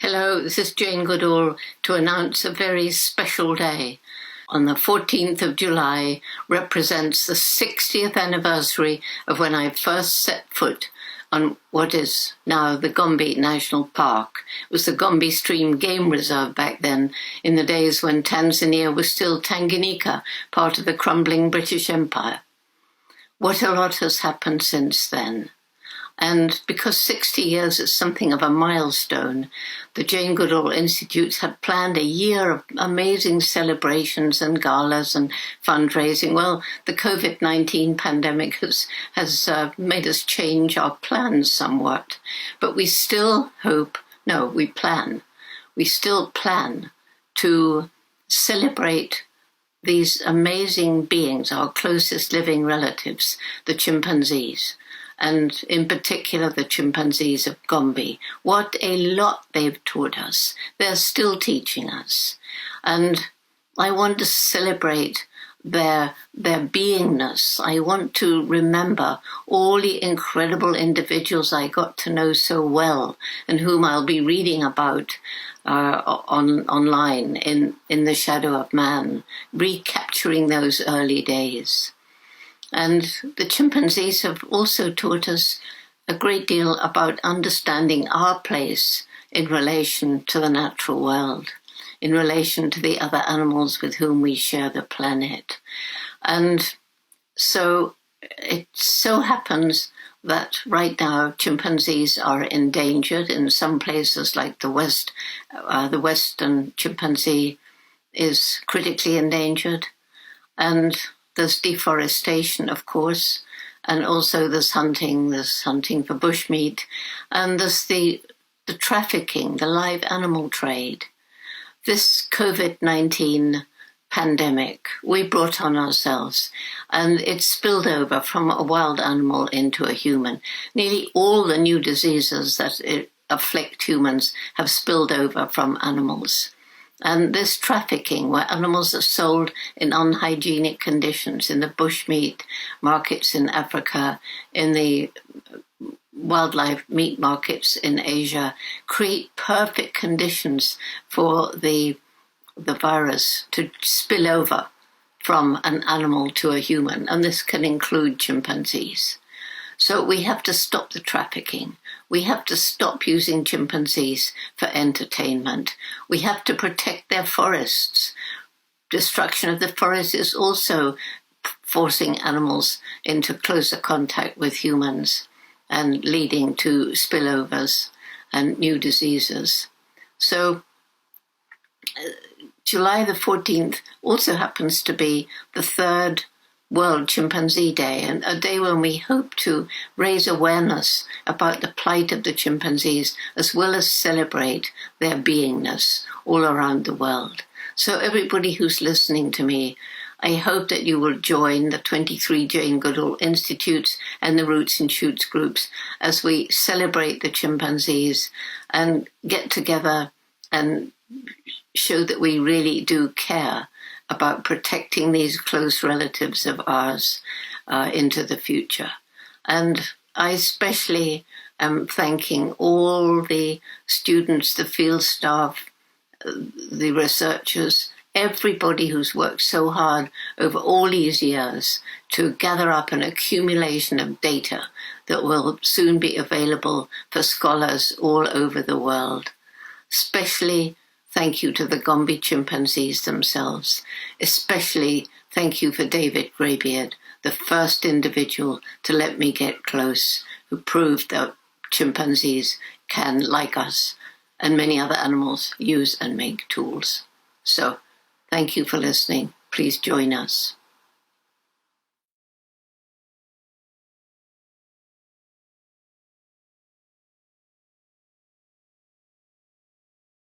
Hello, this is Jane Goodall to announce a very special day. On the 14th of July represents the 60th anniversary of when I first set foot on what is now the Gombe National Park. It was the Gombe Stream Game Reserve back then, in the days when Tanzania was still Tanganyika, part of the crumbling British Empire. What a lot has happened since then. And because 60 years is something of a milestone, the Jane Goodall Institute had planned a year of amazing celebrations and galas and fundraising. Well, the COVID-19 pandemic has made us change our plans somewhat, but we still we still plan to celebrate these amazing beings, our closest living relatives, the chimpanzees. And in particular the chimpanzees of Gombe. What a lot they've taught us. They're still teaching us. And I want to celebrate their beingness. I want to remember all the incredible individuals I got to know so well and whom I'll be reading about online in The Shadow of Man, recapturing those early days. And the chimpanzees have also taught us a great deal about understanding our place in relation to the natural world, in relation to the other animals with whom we share the planet. And so it so happens that right now chimpanzees are endangered in some places, like the western chimpanzee is critically endangered. And there's deforestation, of course, and also there's hunting for bushmeat, and there's the trafficking, the live animal trade. This COVID-19 pandemic we brought on ourselves, and it spilled over from a wild animal into a human. Nearly all the new diseases that afflict humans have spilled over from animals. And this trafficking, where animals are sold in unhygienic conditions in the bushmeat markets in Africa, in the wildlife meat markets in Asia, create perfect conditions for the virus to spill over from an animal to a human. And this can include chimpanzees. So we have to stop the trafficking. We have to stop using chimpanzees for entertainment. We have to protect their forests. Destruction of the forest is also forcing animals into closer contact with humans and leading to spillovers and new diseases. So July the 14th also happens to be the third World Chimpanzee Day, and a day when we hope to raise awareness about the plight of the chimpanzees, as well as celebrate their beingness all around the world. So everybody who's listening to me, I hope that you will join the 23 Jane Goodall Institutes and the Roots and Shoots groups as we celebrate the chimpanzees and get together and show that we really do care about protecting these close relatives of ours into the future. And I especially am thanking all the students, the field staff, the researchers, everybody who's worked so hard over all these years to gather up an accumulation of data that will soon be available for scholars all over the world. Especially thank you to the Gombe chimpanzees themselves. Especially thank you for David Greybeard, the first individual to let me get close, who proved that chimpanzees can, like us, and many other animals, use and make tools. So, thank you for listening. Please join us.